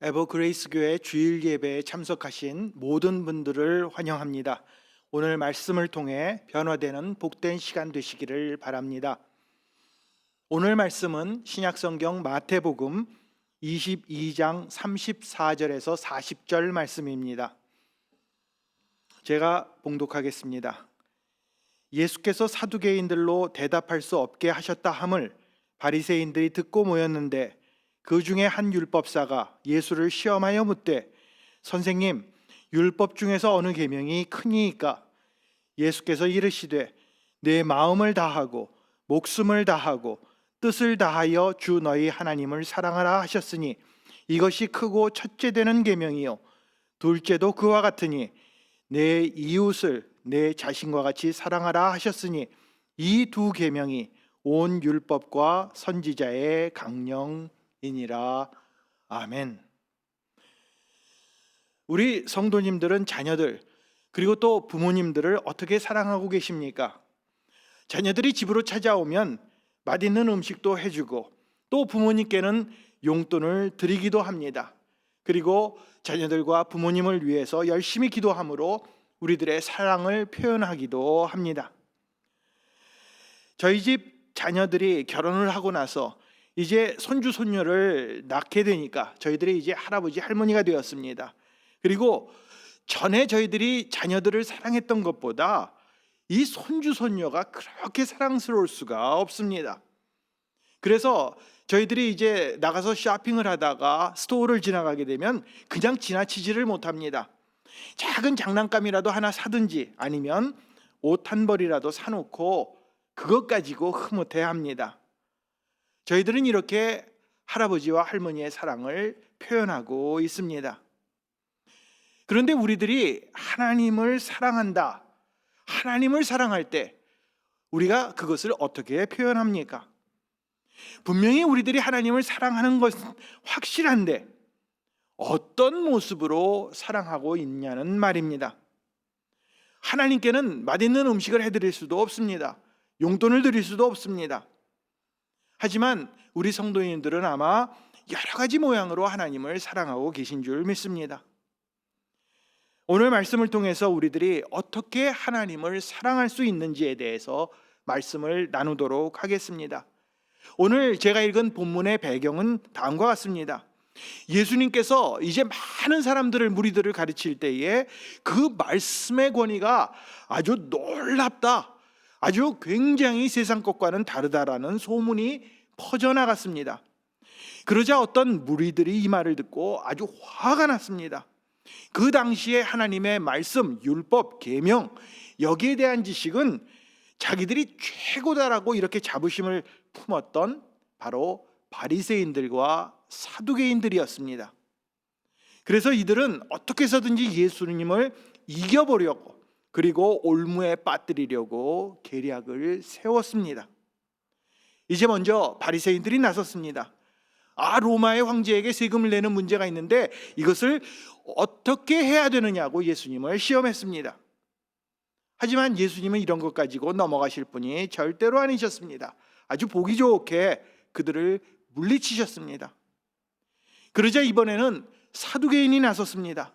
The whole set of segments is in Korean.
에버그레이스 교회 주일 예배에 참석하신 모든 분들을 환영합니다. 오늘 말씀을 통해 변화되는 복된 시간 되시기를 바랍니다. 오늘 말씀은 신약성경 마태복음 22장 34절에서 40절 말씀입니다. 제가 봉독하겠습니다. 예수께서 사두개인들로 대답할 수 없게 하셨다 함을 바리새인들이 듣고 모였는데 그 중에 한 율법사가 예수를 시험하여 묻되 선생님, 율법 중에서 어느 계명이 크니이까? 예수께서 이르시되 내 마음을 다하고 목숨을 다하고 뜻을 다하여 주 너희 하나님을 사랑하라 하셨으니 이것이 크고 첫째 되는 계명이요 둘째도 그와 같으니 내 이웃을 내 자신과 같이 사랑하라 하셨으니 이 두 계명이 온 율법과 선지자의 강령이니라. 아멘. 우리 성도님들은 자녀들 그리고 또 부모님들을 어떻게 사랑하고 계십니까? 자녀들이 집으로 찾아오면 맛있는 음식도 해주고 또 부모님께는 용돈을 드리기도 합니다. 그리고 자녀들과 부모님을 위해서 열심히 기도함으로 우리들의 사랑을 표현하기도 합니다. 저희 집 자녀들이 결혼을 하고 나서 이제 손주 손녀를 낳게 되니까 저희들이 이제 할아버지 할머니가 되었습니다. 그리고 전에 저희들이 자녀들을 사랑했던 것보다 이 손주 손녀가 그렇게 사랑스러울 수가 없습니다. 그래서 저희들이 이제 나가서 쇼핑을 하다가 스토어를 지나가게 되면 그냥 지나치지를 못합니다. 작은 장난감이라도 하나 사든지 아니면 옷 한 벌이라도 사놓고 그것 가지고 흐뭇해 합니다. 저희들은 이렇게 할아버지와 할머니의 사랑을 표현하고 있습니다. 그런데 우리들이 하나님을 사랑한다, 하나님을 사랑할 때 우리가 그것을 어떻게 표현합니까? 분명히 우리들이 하나님을 사랑하는 것은 확실한데 어떤 모습으로 사랑하고 있냐는 말입니다. 하나님께는 맛있는 음식을 해드릴 수도 없습니다. 용돈을 드릴 수도 없습니다. 하지만 우리 성도님들은 아마 여러 가지 모양으로 하나님을 사랑하고 계신 줄 믿습니다. 오늘 말씀을 통해서 우리들이 어떻게 하나님을 사랑할 수 있는지에 대해서 말씀을 나누도록 하겠습니다. 오늘 제가 읽은 본문의 배경은 다음과 같습니다. 예수님께서 이제 많은 사람들을 무리들을 가르칠 때에 그 말씀의 권위가 아주 놀랍다, 아주 굉장히 세상 것과는 다르다라는 소문이 퍼져나갔습니다. 그러자 어떤 무리들이 이 말을 듣고 아주 화가 났습니다. 그 당시에 하나님의 말씀, 율법, 계명 여기에 대한 지식은 자기들이 최고다라고 이렇게 자부심을 품었던 바로 바리새인들과 사두개인들이었습니다. 그래서 이들은 어떻게 해서든지 예수님을 이겨보려고 그리고 올무에 빠뜨리려고 계략을 세웠습니다. 이제 먼저 바리새인들이 나섰습니다. 로마의 황제에게 세금을 내는 문제가 있는데 이것을 어떻게 해야 되느냐고 예수님을 시험했습니다. 하지만 예수님은 이런 것 가지고 넘어가실 분이 절대로 아니셨습니다. 아주 보기 좋게 그들을 물리치셨습니다. 그러자 이번에는 사두개인이 나섰습니다.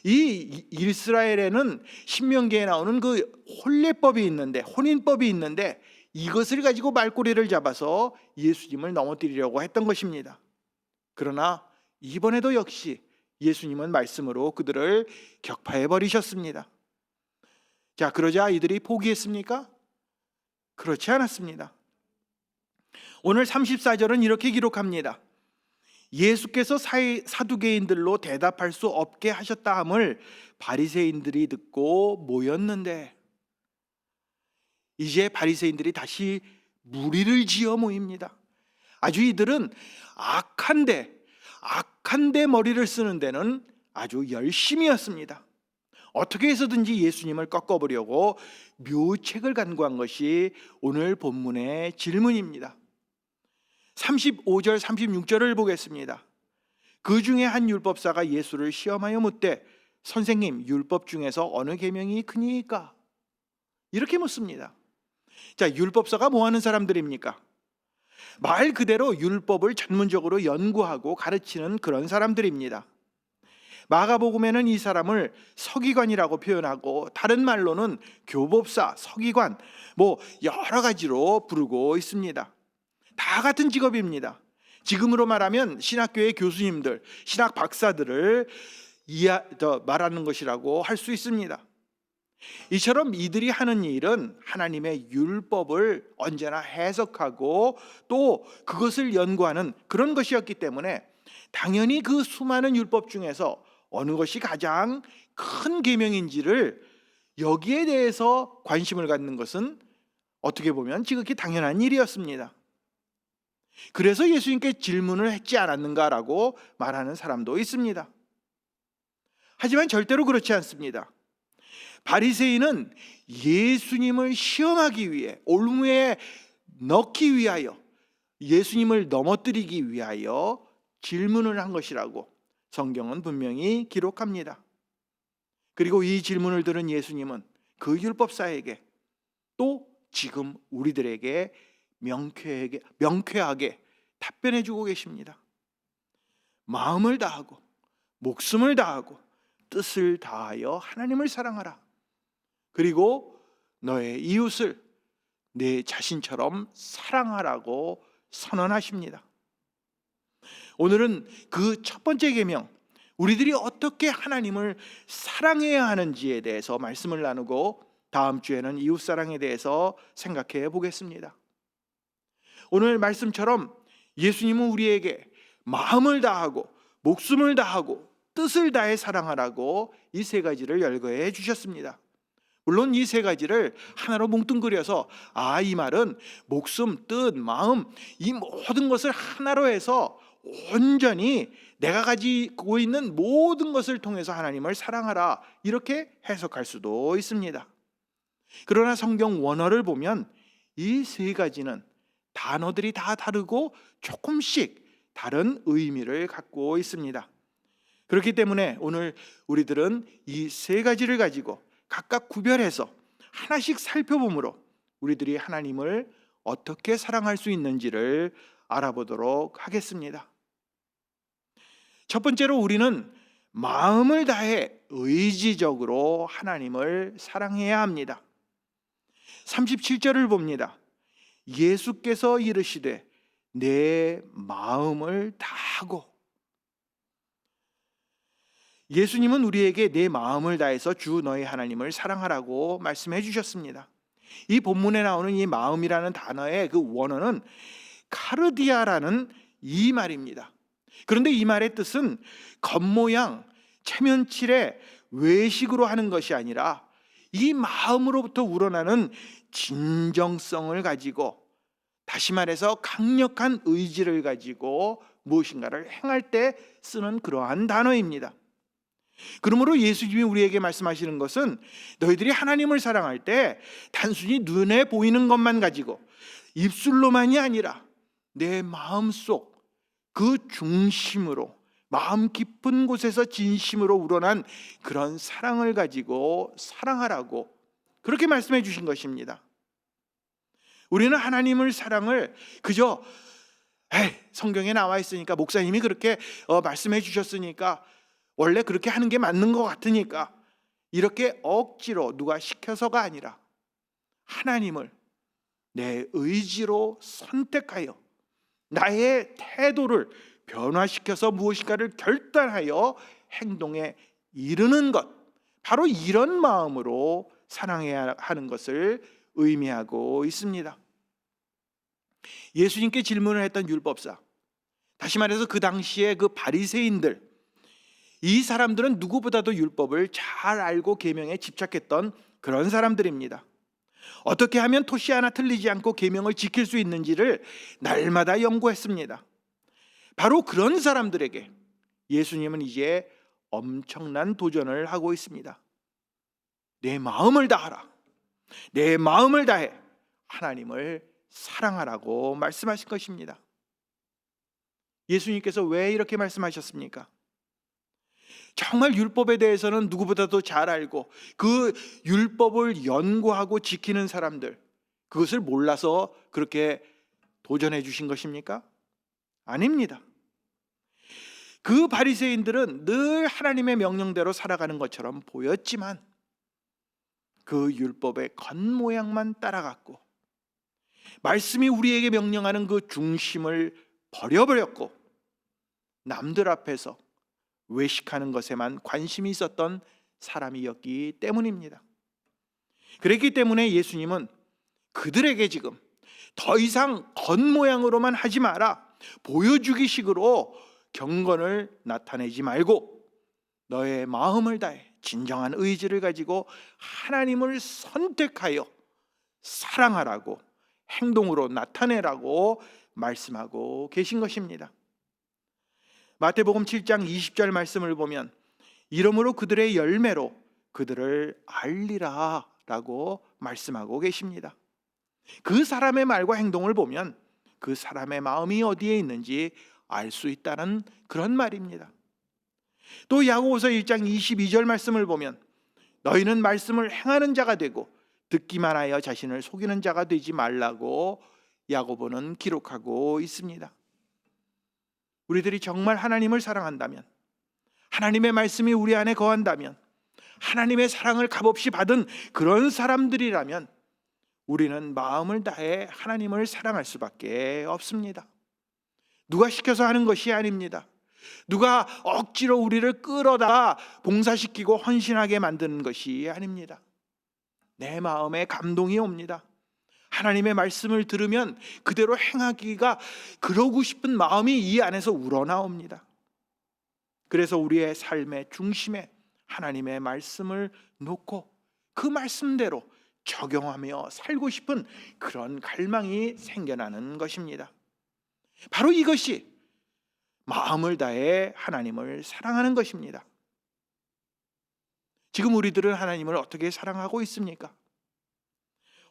이 이스라엘에는 신명기에 나오는 그 혼례법이 있는데, 혼인법이 있는데 이것을 가지고 말꼬리를 잡아서 예수님을 넘어뜨리려고 했던 것입니다. 그러나 이번에도 역시 예수님은 말씀으로 그들을 격파해 버리셨습니다. 자, 그러자 이들이 포기했습니까? 그렇지 않았습니다. 오늘 34절은 이렇게 기록합니다. 예수께서 사두개인들로 대답할 수 없게 하셨다 함을 바리새인들이 듣고 모였는데, 이제 바리새인들이 다시 무리를 지어 모입니다. 아주 이들은 악한데 머리를 쓰는 데는 아주 열심이었습니다. 어떻게 해서든지 예수님을 꺾어보려고 묘책을 간구한 것이 오늘 본문의 질문입니다. 35절 36절을 보겠습니다. 그 중에 한 율법사가 예수를 시험하여 묻되 선생님, 율법 중에서 어느 계명이 크니까? 이렇게 묻습니다. 자, 율법사가 뭐 하는 사람들입니까? 말 그대로 율법을 전문적으로 연구하고 가르치는 그런 사람들입니다. 마가복음에는 이 사람을 서기관이라고 표현하고 다른 말로는 교법사, 서기관 여러 가지로 부르고 있습니다. 다 같은 직업입니다. 지금으로 말하면 신학교의 교수님들, 신학 박사들을 말하는 것이라고 할 수 있습니다. 이처럼 이들이 하는 일은 하나님의 율법을 언제나 해석하고 또 그것을 연구하는 그런 것이었기 때문에 당연히 그 수많은 율법 중에서 어느 것이 가장 큰 계명인지를 여기에 대해서 관심을 갖는 것은 어떻게 보면 지극히 당연한 일이었습니다. 그래서 예수님께 질문을 했지 않았는가라고 말하는 사람도 있습니다. 하지만 절대로 그렇지 않습니다. 바리새인은 예수님을 시험하기 위해, 올무에 넣기 위하여, 예수님을 넘어뜨리기 위하여 질문을 한 것이라고 성경은 분명히 기록합니다. 그리고 이 질문을 들은 예수님은 그 율법사에게 또 지금 우리들에게 명쾌하게 답변해 주고 계십니다. 마음을 다하고 목숨을 다하고 뜻을 다하여 하나님을 사랑하라. 그리고 너의 이웃을 내 자신처럼 사랑하라고 선언하십니다. 오늘은 그 첫 번째 계명, 우리들이 어떻게 하나님을 사랑해야 하는지에 대해서 말씀을 나누고 다음 주에는 이웃사랑에 대해서 생각해 보겠습니다. 오늘 말씀처럼 예수님은 우리에게 마음을 다하고 목숨을 다하고 뜻을 다해 사랑하라고 이 세 가지를 열거해 주셨습니다. 물론 이 세 가지를 하나로 뭉뚱그려서 이 말은 목숨, 뜻, 마음 이 모든 것을 하나로 해서 온전히 내가 가지고 있는 모든 것을 통해서 하나님을 사랑하라 이렇게 해석할 수도 있습니다. 그러나 성경 원어를 보면 이 세 가지는 단어들이 다 다르고 조금씩 다른 의미를 갖고 있습니다. 그렇기 때문에 오늘 우리들은 이 세 가지를 가지고 각각 구별해서 하나씩 살펴보므로 우리들이 하나님을 어떻게 사랑할 수 있는지를 알아보도록 하겠습니다. 첫 번째로 우리는 마음을 다해 의지적으로 하나님을 사랑해야 합니다. 37절을 봅니다. 예수께서 이르시되 내 마음을 다하고. 예수님은 우리에게 내 마음을 다해서 주 너희 하나님을 사랑하라고 말씀해 주셨습니다. 이 본문에 나오는 이 마음이라는 단어의 그 원어는 카르디아라는 이 말입니다. 그런데 이 말의 뜻은 겉모양, 체면칠의 외식으로 하는 것이 아니라 이 마음으로부터 우러나는 진정성을 가지고, 다시 말해서 강력한 의지를 가지고 무엇인가를 행할 때 쓰는 그러한 단어입니다. 그러므로 예수님이 우리에게 말씀하시는 것은 너희들이 하나님을 사랑할 때 단순히 눈에 보이는 것만 가지고 입술로만이 아니라 내 마음속 그 중심으로, 마음 깊은 곳에서 진심으로 우러난 그런 사랑을 가지고 사랑하라고 그렇게 말씀해 주신 것입니다. 우리는 하나님을 사랑을 그저 성경에 나와 있으니까, 목사님이 그렇게 말씀해 주셨으니까, 원래 그렇게 하는 게 맞는 것 같으니까 이렇게 억지로 누가 시켜서가 아니라 하나님을 내 의지로 선택하여 나의 태도를 변화시켜서 무엇인가를 결단하여 행동에 이르는 것, 바로 이런 마음으로 사랑해야 하는 것을 의미하고 있습니다. 예수님께 질문을 했던 율법사, 다시 말해서 그 당시에 그 바리새인들, 이 사람들은 누구보다도 율법을 잘 알고 계명에 집착했던 그런 사람들입니다. 어떻게 하면 토시 하나 틀리지 않고 계명을 지킬 수 있는지를 날마다 연구했습니다. 바로 그런 사람들에게 예수님은 이제 엄청난 도전을 하고 있습니다. 내 마음을 다하라, 내 마음을 다해 하나님을 사랑하라고 말씀하신 것입니다. 예수님께서 왜 이렇게 말씀하셨습니까? 정말 율법에 대해서는 누구보다도 잘 알고 그 율법을 연구하고 지키는 사람들, 그것을 몰라서 그렇게 도전해 주신 것입니까? 아닙니다. 그 바리새인들은 늘 하나님의 명령대로 살아가는 것처럼 보였지만 그 율법의 겉모양만 따라갔고 말씀이 우리에게 명령하는 그 중심을 버려버렸고 남들 앞에서 외식하는 것에만 관심이 있었던 사람이었기 때문입니다. 그랬기 때문에 예수님은 그들에게 지금 더 이상 겉모양으로만 하지 마라, 보여주기식으로 경건을 나타내지 말고 너의 마음을 다해 진정한 의지를 가지고 하나님을 선택하여 사랑하라고, 행동으로 나타내라고 말씀하고 계신 것입니다. 마태복음 7장 20절 말씀을 보면 이러므로 그들의 열매로 그들을 알리라 라고 말씀하고 계십니다. 그 사람의 말과 행동을 보면 그 사람의 마음이 어디에 있는지 알 수 있다는 그런 말입니다. 또 야고보서 1장 22절 말씀을 보면 너희는 말씀을 행하는 자가 되고 듣기만 하여 자신을 속이는 자가 되지 말라고 야고보는 기록하고 있습니다. 우리들이 정말 하나님을 사랑한다면, 하나님의 말씀이 우리 안에 거한다면, 하나님의 사랑을 값없이 받은 그런 사람들이라면 우리는 마음을 다해 하나님을 사랑할 수밖에 없습니다. 누가 시켜서 하는 것이 아닙니다. 누가 억지로 우리를 끌어다 봉사시키고 헌신하게 만드는 것이 아닙니다. 내 마음에 감동이 옵니다. 하나님의 말씀을 들으면 그대로 행하기가 그러고 싶은 마음이 이 안에서 우러나옵니다. 그래서 우리의 삶의 중심에 하나님의 말씀을 놓고 그 말씀대로 적용하며 살고 싶은 그런 갈망이 생겨나는 것입니다. 바로 이것이 마음을 다해 하나님을 사랑하는 것입니다. 지금 우리들은 하나님을 어떻게 사랑하고 있습니까?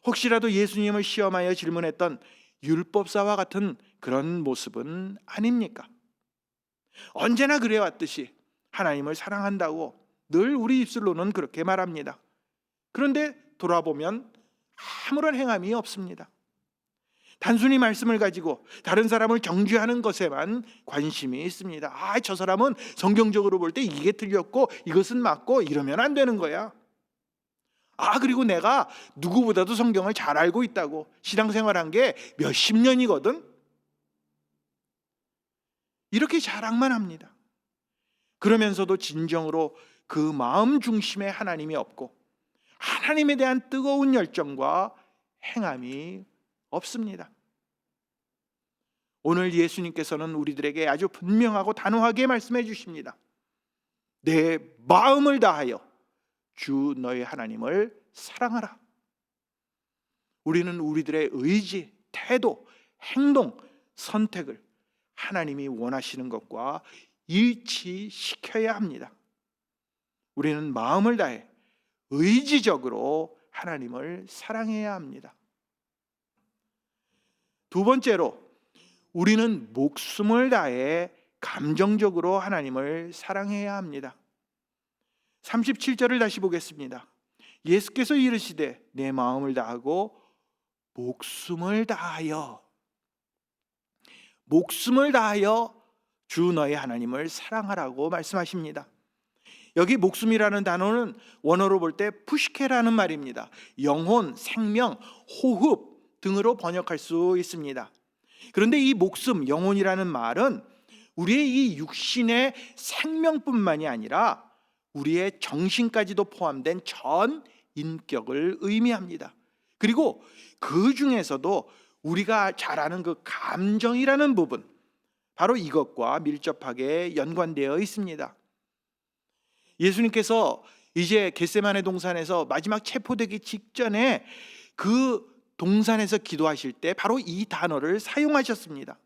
혹시라도 예수님을 시험하여 질문했던 율법사와 같은 그런 모습은 아닙니까? 언제나 그래왔듯이 하나님을 사랑한다고 늘 우리 입술로는 그렇게 말합니다. 그런데 돌아보면 아무런 행함이 없습니다. 단순히 말씀을 가지고 다른 사람을 정죄하는 것에만 관심이 있습니다. 저 사람은 성경적으로 볼 때 이게 틀렸고 이것은 맞고 이러면 안 되는 거야. 그리고 내가 누구보다도 성경을 잘 알고 있다고, 신앙생활한 게 몇십 년이거든. 이렇게 자랑만 합니다. 그러면서도 진정으로 그 마음 중심에 하나님이 없고 하나님에 대한 뜨거운 열정과 행함이 없습니다. 오늘 예수님께서는 우리들에게 아주 분명하고 단호하게 말씀해 주십니다. 내 마음을 다하여 주 너의 하나님을 사랑하라. 우리는 우리들의 의지, 태도, 행동, 선택을 하나님이 원하시는 것과 일치시켜야 합니다. 우리는 마음을 다해 의지적으로 하나님을 사랑해야 합니다. 두 번째로 우리는 목숨을 다해 감정적으로 하나님을 사랑해야 합니다. 37절을 다시 보겠습니다. 예수께서 이르시되 내 마음을 다하고 목숨을 다하여 주 너의 하나님을 사랑하라고 말씀하십니다. 여기 목숨이라는 단어는 원어로 볼 때 푸시케라는 말입니다. 영혼, 생명, 호흡 등으로 번역할 수 있습니다. 그런데 이 목숨, 영혼이라는 말은 우리의 이 육신의 생명뿐만이 아니라 우리의 정신까지도 포함된 전 인격을 의미합니다. 그리고 그 중에서도 우리가 잘 아는 그 감정이라는 부분, 바로 이것과 밀접하게 연관되어 있습니다. 예수님께서 이제 겟세마네 동산에서 마지막 체포되기 직전에 그 동산에서 기도하실 때 바로 이 단어를 사용하셨습니다.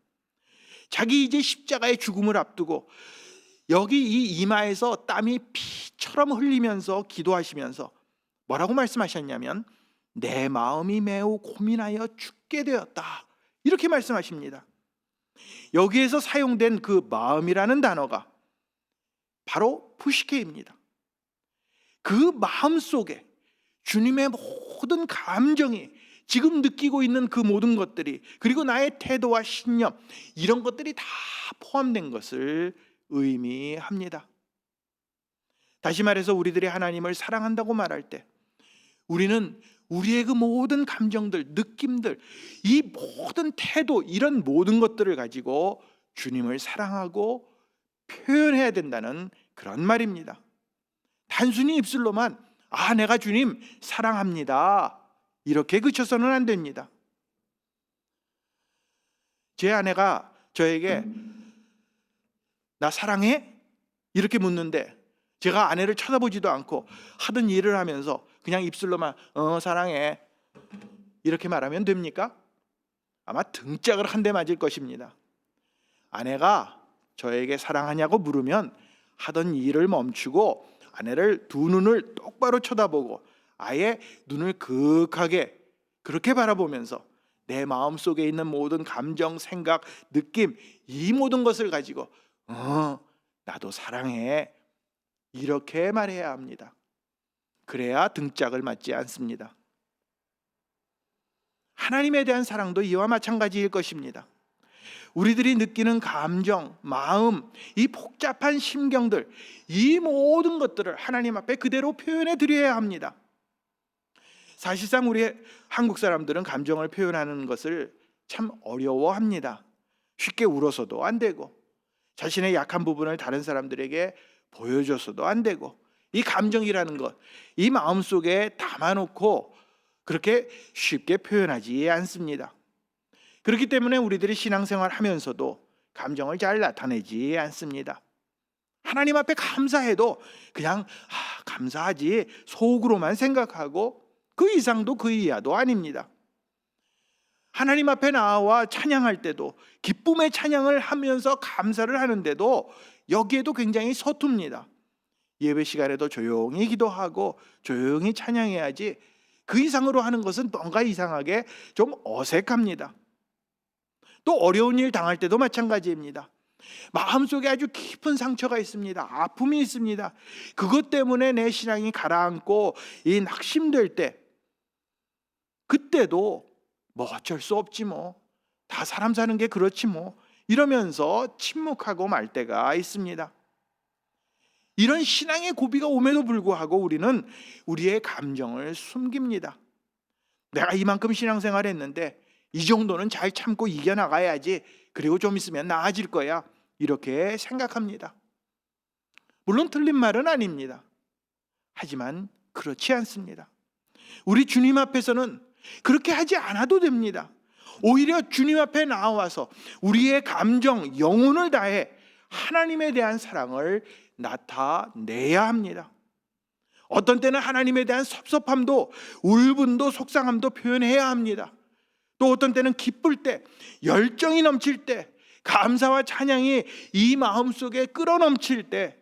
자기 이제 십자가의 죽음을 앞두고 여기 이 이마에서 땀이 피처럼 흘리면서 기도하시면서 뭐라고 말씀하셨냐면 내 마음이 매우 고민하여 죽게 되었다, 이렇게 말씀하십니다. 여기에서 사용된 그 마음이라는 단어가 바로 푸시케입니다. 그 마음 속에 주님의 모든 감정이 지금 느끼고 있는 그 모든 것들이, 그리고 나의 태도와 신념, 이런 것들이 다 포함된 것을 의미합니다. 다시 말해서 우리들이 하나님을 사랑한다고 말할 때 우리는 우리의 그 모든 감정들, 느낌들, 이 모든 태도, 이런 모든 것들을 가지고 주님을 사랑하고 표현해야 된다는 그런 말입니다. 단순히 입술로만 내가 주님 사랑합니다, 이렇게 그쳐서는 안 됩니다. 제 아내가 저에게 나 사랑해? 이렇게 묻는데 제가 아내를 쳐다보지도 않고 하던 일을 하면서 그냥 입술로만 사랑해 이렇게 말하면 됩니까? 아마 등짝을 한 대 맞을 것입니다. 아내가 저에게 사랑하냐고 물으면 하던 일을 멈추고 아내를 두 눈을 똑바로 쳐다보고 아예 눈을 극하게 그렇게 바라보면서 내 마음속에 있는 모든 감정, 생각, 느낌, 이 모든 것을 가지고 나도 사랑해, 이렇게 말해야 합니다. 그래야 등짝을 맞지 않습니다. 하나님에 대한 사랑도 이와 마찬가지일 것입니다. 우리들이 느끼는 감정, 마음, 이 복잡한 심경들, 이 모든 것들을 하나님 앞에 그대로 표현해 드려야 합니다. 사실상 우리 한국 사람들은 감정을 표현하는 것을 참 어려워합니다. 쉽게 울어서도 안 되고, 자신의 약한 부분을 다른 사람들에게 보여줘서도 안 되고, 이 감정이라는 것, 이 마음속에 담아놓고 그렇게 쉽게 표현하지 않습니다. 그렇기 때문에 우리들이 신앙생활 하면서도 감정을 잘 나타내지 않습니다. 하나님 앞에 감사해도 그냥 감사하지 속으로만 생각하고 그 이상도 그 이하도 아닙니다. 하나님 앞에 나와 찬양할 때도 기쁨의 찬양을 하면서 감사를 하는데도 여기에도 굉장히 서툽니다. 예배 시간에도 조용히 기도하고 조용히 찬양해야지 그 이상으로 하는 것은 뭔가 이상하게 좀 어색합니다. 또 어려운 일 당할 때도 마찬가지입니다. 마음속에 아주 깊은 상처가 있습니다. 아픔이 있습니다. 그것 때문에 내 신앙이 가라앉고 이 낙심될 때, 그때도 어쩔 수 없지 다 사람 사는 게 그렇지 이러면서 침묵하고 말 때가 있습니다. 이런 신앙의 고비가 옴에도 불구하고 우리는 우리의 감정을 숨깁니다. 내가 이만큼 신앙생활 했는데 이 정도는 잘 참고 이겨나가야지, 그리고 좀 있으면 나아질 거야, 이렇게 생각합니다. 물론 틀린 말은 아닙니다. 하지만 그렇지 않습니다. 우리 주님 앞에서는 그렇게 하지 않아도 됩니다. 오히려 주님 앞에 나와서 우리의 감정, 영혼을 다해 하나님에 대한 사랑을 나타내야 합니다. 어떤 때는 하나님에 대한 섭섭함도, 울분도, 속상함도 표현해야 합니다. 또 어떤 때는 기쁠 때, 열정이 넘칠 때, 감사와 찬양이 이 마음속에 끌어넘칠 때,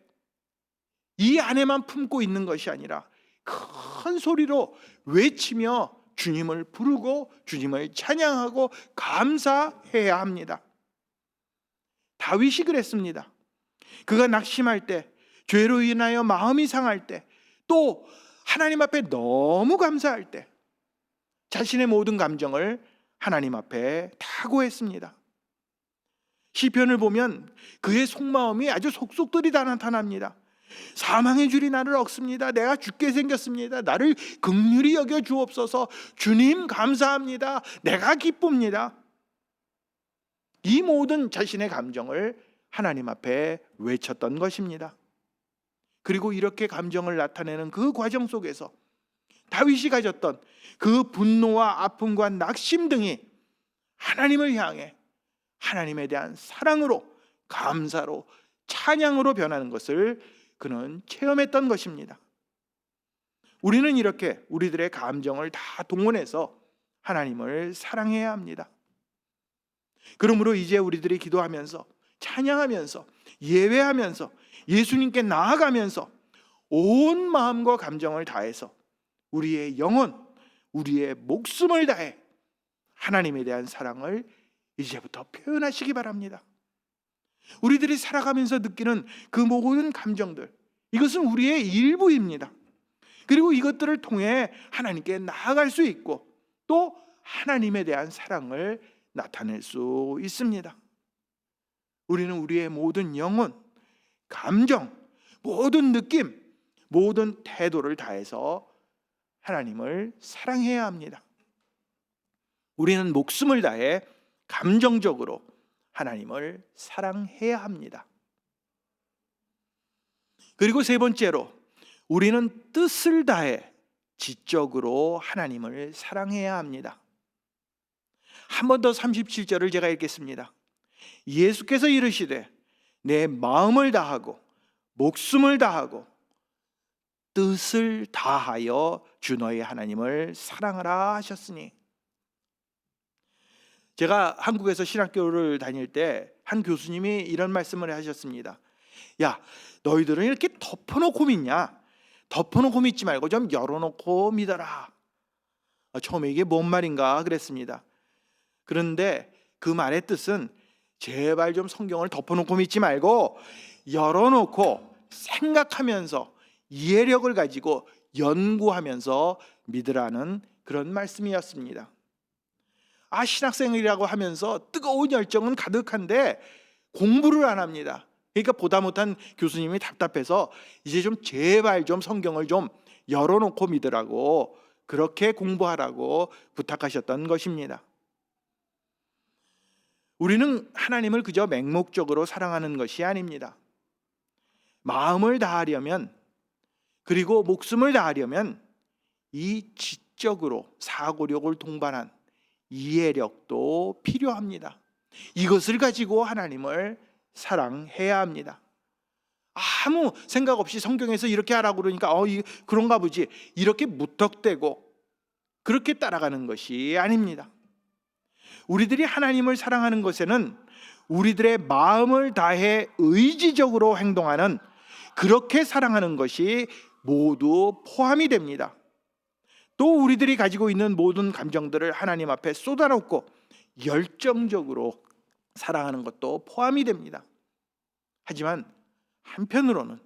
이 안에만 품고 있는 것이 아니라 큰 소리로 외치며 주님을 부르고 주님을 찬양하고 감사해야 합니다. 다윗이 그랬습니다. 그가 낙심할 때, 죄로 인하여 마음이 상할 때, 또 하나님 앞에 너무 감사할 때 자신의 모든 감정을 하나님 앞에 다 고했습니다. 시편을 보면 그의 속마음이 아주 속속들이 다 나타납니다. 사망의 줄이 나를 얻습니다. 내가 죽게 생겼습니다. 나를 긍휼히 여겨 주옵소서. 주님 감사합니다. 내가 기쁩니다. 이 모든 자신의 감정을 하나님 앞에 외쳤던 것입니다. 그리고 이렇게 감정을 나타내는 그 과정 속에서 다윗이 가졌던 그 분노와 아픔과 낙심 등이 하나님을 향해 하나님에 대한 사랑으로, 감사로, 찬양으로 변하는 것을 그는 체험했던 것입니다. 우리는 이렇게 우리들의 감정을 다 동원해서 하나님을 사랑해야 합니다. 그러므로 이제 우리들이 기도하면서, 찬양하면서, 예배하면서, 예수님께 나아가면서 온 마음과 감정을 다해서 우리의 영혼, 우리의 목숨을 다해 하나님에 대한 사랑을 이제부터 표현하시기 바랍니다. 우리들이 살아가면서 느끼는 그 모든 감정들, 이것은 우리의 일부입니다. 그리고 이것들을 통해 하나님께 나아갈 수 있고 또 하나님에 대한 사랑을 나타낼 수 있습니다. 우리는 우리의 모든 영혼, 감정, 모든 느낌, 모든 태도를 다해서 하나님을 사랑해야 합니다. 우리는 목숨을 다해 감정적으로 하나님을 사랑해야 합니다. 그리고 세 번째로 우리는 뜻을 다해 지적으로 하나님을 사랑해야 합니다. 한 번 더 37절을 제가 읽겠습니다. 예수께서 이르시되 내 마음을 다하고 목숨을 다하고 뜻을 다하여 주 너의 하나님을 사랑하라 하셨으니. 제가 한국에서 신학교를 다닐 때 한 교수님이 이런 말씀을 하셨습니다. 야, 너희들은 이렇게 덮어놓고 믿냐? 덮어놓고 믿지 말고 좀 열어놓고 믿어라. 처음에 이게 뭔 말인가 그랬습니다. 그런데 그 말의 뜻은 제발 좀 성경을 덮어놓고 믿지 말고 열어놓고 생각하면서 이해력을 가지고 연구하면서 믿으라는 그런 말씀이었습니다. 신학생이라고 하면서 뜨거운 열정은 가득한데 공부를 안 합니다. 그러니까 보다 못한 교수님이 답답해서 이제 좀 제발 좀 성경을 좀 열어놓고 믿으라고, 그렇게 공부하라고 부탁하셨던 것입니다. 우리는 하나님을 그저 맹목적으로 사랑하는 것이 아닙니다. 마음을 다하려면, 그리고 목숨을 다하려면 이 지적으로 사고력을 동반한 이해력도 필요합니다. 이것을 가지고 하나님을 사랑해야 합니다. 아무 생각 없이 성경에서 이렇게 하라고 그러니까 그런가 보지, 이렇게 무턱대고 그렇게 따라가는 것이 아닙니다. 우리들이 하나님을 사랑하는 것에는 우리들의 마음을 다해 의지적으로 행동하는, 그렇게 사랑하는 것이 모두 포함이 됩니다. 또 우리들이 가지고 있는 모든 감정들을 하나님 앞에 쏟아놓고 열정적으로 사랑하는 것도 포함이 됩니다. 하지만 한편으로는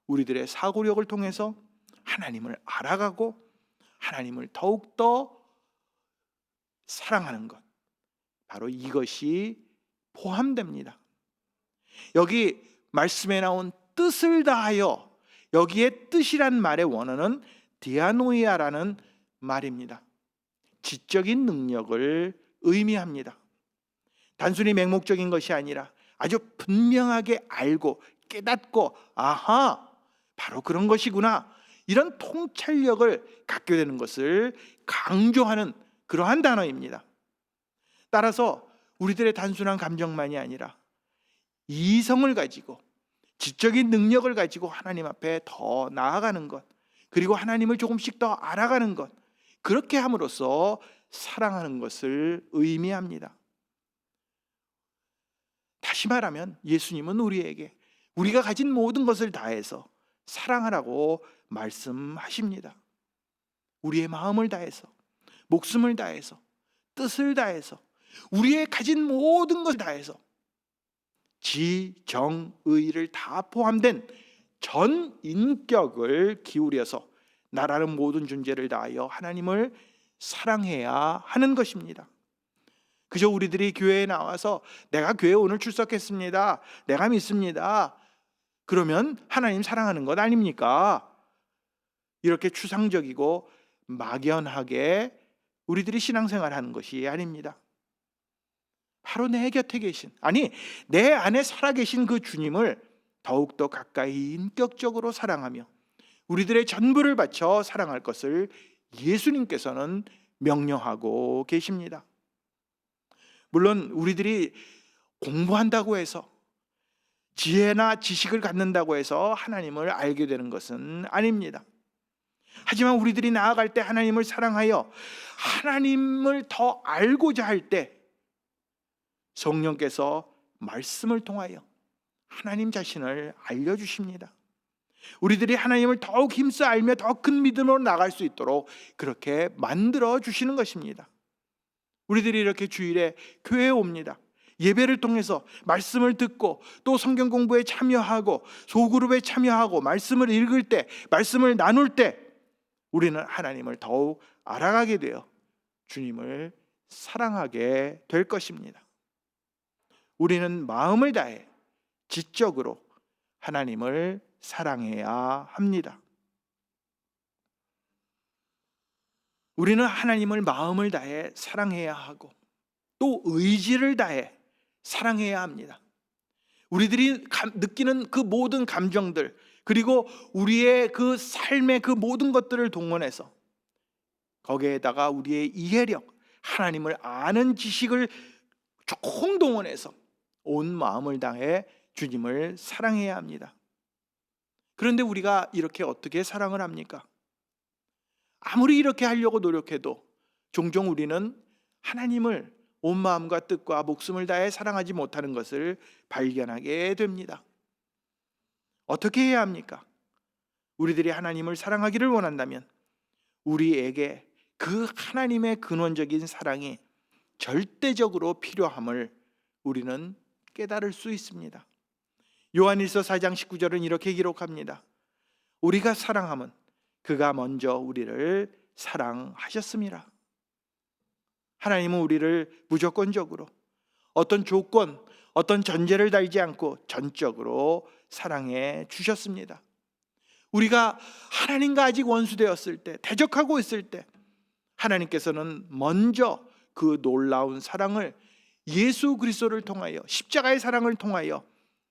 우리들의 사고력을 통해서 하나님을 알아가고 하나님을 더욱더 사랑하는 것, 바로 이것이 포함됩니다. 여기 말씀에 나온 뜻을 다하여, 여기에 뜻이란 말의 원어는 디아노이아라는 말입니다. 지적인 능력을 의미합니다. 단순히 맹목적인 것이 아니라 아주 분명하게 알고 깨닫고, 아하, 바로 그런 것이구나, 이런 통찰력을 갖게 되는 것을 강조하는 그러한 단어입니다. 따라서 우리들의 단순한 감정만이 아니라 이성을 가지고, 지적인 능력을 가지고 하나님 앞에 더 나아가는 것, 그리고 하나님을 조금씩 더 알아가는 것, 그렇게 함으로써 사랑하는 것을 의미합니다. 다시 말하면 예수님은 우리에게 우리가 가진 모든 것을 다해서 사랑하라고 말씀하십니다. 우리의 마음을 다해서, 목숨을 다해서, 뜻을 다해서, 우리의 가진 모든 것을 다해서 지, 정, 의를 다 포함된 전 인격을 기울여서 나라는 모든 존재를 다하여 하나님을 사랑해야 하는 것입니다. 그저 우리들이 교회에 나와서 내가 교회에 오늘 출석했습니다, 내가 믿습니다, 그러면 하나님 사랑하는 것 아닙니까? 이렇게 추상적이고 막연하게 우리들이 신앙생활하는 것이 아닙니다. 바로 내 곁에 계신, 아니 내 안에 살아계신 그 주님을 더욱더 가까이 인격적으로 사랑하며 우리들의 전부를 바쳐 사랑할 것을 예수님께서는 명령하고 계십니다. 물론 우리들이 공부한다고 해서, 지혜나 지식을 갖는다고 해서 하나님을 알게 되는 것은 아닙니다. 하지만 우리들이 나아갈 때, 하나님을 사랑하여 하나님을 더 알고자 할 때 성령께서 말씀을 통하여 하나님 자신을 알려주십니다. 우리들이 하나님을 더욱 힘써 알며 더 큰 믿음으로 나갈 수 있도록 그렇게 만들어 주시는 것입니다. 우리들이 이렇게 주일에 교회에 옵니다. 예배를 통해서 말씀을 듣고 또 성경 공부에 참여하고 소그룹에 참여하고 말씀을 읽을 때, 말씀을 나눌 때 우리는 하나님을 더욱 알아가게 되어 주님을 사랑하게 될 것입니다. 우리는 마음을 다해 지적으로 하나님을 사랑해야 합니다. 우리는 하나님을 마음을 다해 사랑해야 하고 또 의지를 다해 사랑해야 합니다. 우리들이 느끼는 그 모든 감정들, 그리고 우리의 그 삶의 그 모든 것들을 동원해서 거기에다가 우리의 이해력, 하나님을 아는 지식을 총동원해서 온 마음을 다해 주님을 사랑해야 합니다. 그런데 우리가 이렇게 어떻게 사랑을 합니까? 아무리 이렇게 하려고 노력해도 종종 우리는 하나님을 온 마음과 뜻과 목숨을 다해 사랑하지 못하는 것을 발견하게 됩니다. 어떻게 해야 합니까? 우리들이 하나님을 사랑하기를 원한다면 우리에게 그 하나님의 근원적인 사랑이 절대적으로 필요함을 우리는 깨달을 수 있습니다. 요한일서 4장 19절은 이렇게 기록합니다. 우리가 사랑함은 그가 먼저 우리를 사랑하셨습니다. 하나님은 우리를 무조건적으로 어떤 조건, 어떤 전제를 달지 않고 전적으로 사랑해 주셨습니다. 우리가 하나님과 아직 원수되었을 때, 대적하고 있을 때 하나님께서는 먼저 그 놀라운 사랑을 예수 그리스도를 통하여, 십자가의 사랑을 통하여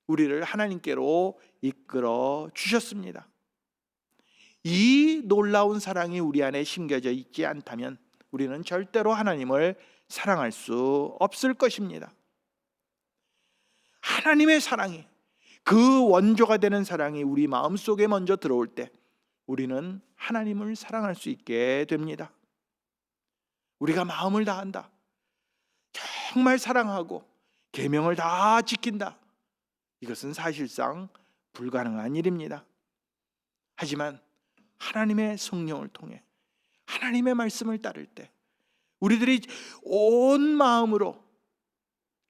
우리를 하나님께로 이끌어 주셨습니다. 이 놀라운 사랑이 우리 안에 심겨져 있지 않다면 우리는 절대로 하나님을 사랑할 수 없을 것입니다. 하나님의 사랑이, 그 원조가 되는 사랑이 우리 마음속에 먼저 들어올 때 우리는 하나님을 사랑할 수 있게 됩니다. 우리가 마음을 다한다, 정말 사랑하고 계명을 다 지킨다, 이것은 사실상 불가능한 일입니다. 하지만 하나님의 성령을 통해 하나님의 말씀을 따를 때 우리들이 온 마음으로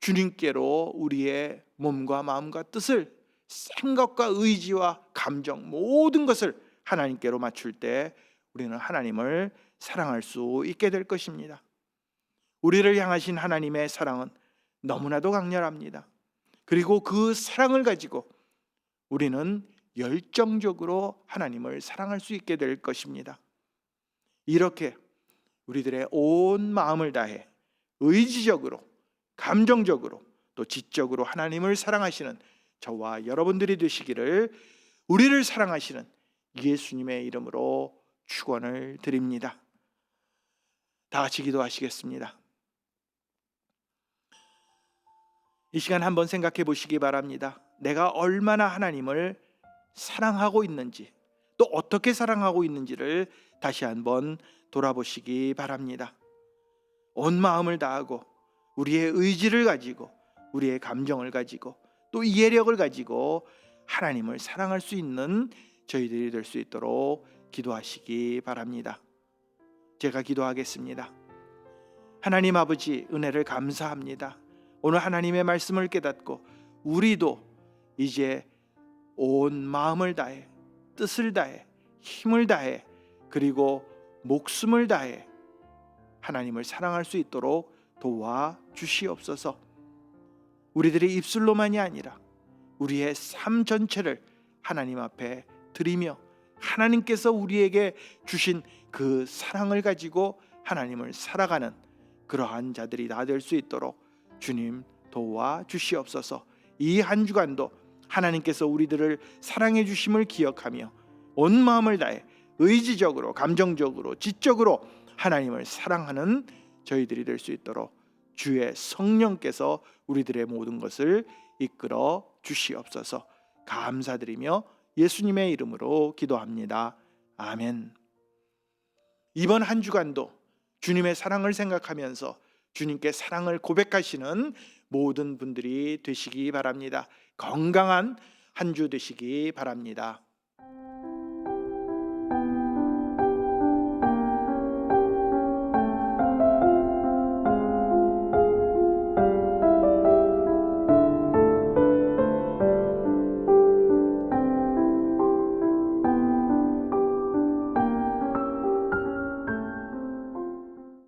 주님께로 우리의 몸과 마음과 뜻을, 생각과 의지와 감정, 모든 것을 하나님께로 맞출 때 우리는 하나님을 사랑할 수 있게 될 것입니다. 우리를 향하신 하나님의 사랑은 너무나도 강렬합니다. 그리고 그 사랑을 가지고 우리는 열정적으로 하나님을 사랑할 수 있게 될 것입니다. 이렇게 우리들의 온 마음을 다해 의지적으로, 감정적으로, 또 지적으로 하나님을 사랑하시는 저와 여러분들이 되시기를 우리를 사랑하시는 예수님의 이름으로 축원을 드립니다. 다 같이 기도하시겠습니다. 이 시간 한번 생각해 보시기 바랍니다. 내가 얼마나 하나님을 사랑하고 있는지, 또 어떻게 사랑하고 있는지를 다시 한번 돌아보시기 바랍니다. 온 마음을 다하고 우리의 의지를 가지고, 우리의 감정을 가지고, 또 이해력을 가지고 하나님을 사랑할 수 있는 저희들이 될 수 있도록 기도하시기 바랍니다. 제가 기도하겠습니다. 하나님 아버지, 은혜를 감사합니다. 오늘 하나님의 말씀을 깨닫고 우리도 이제 온 마음을 다해, 뜻을 다해, 힘을 다해, 그리고 목숨을 다해 하나님을 사랑할 수 있도록 도와주시옵소서. 우리들의 입술로만이 아니라 우리의 삶 전체를 하나님 앞에 드리며 하나님께서 우리에게 주신 그 사랑을 가지고 하나님을 살아가는 그러한 자들이 다 될 수 있도록 주님 도와주시옵소서. 이 한 주간도 하나님께서 우리들을 사랑해 주심을 기억하며 온 마음을 다해 의지적으로, 감정적으로, 지적으로 하나님을 사랑하는 저희들이 될 수 있도록 주의 성령께서 우리들의 모든 것을 이끌어 주시옵소서. 감사드리며 예수님의 이름으로 기도합니다. 아멘. 이번 한 주간도 주님의 사랑을 생각하면서 주님께 사랑을 고백하시는 모든 분들이 되시기 바랍니다. 건강한 한 주 되시기 바랍니다.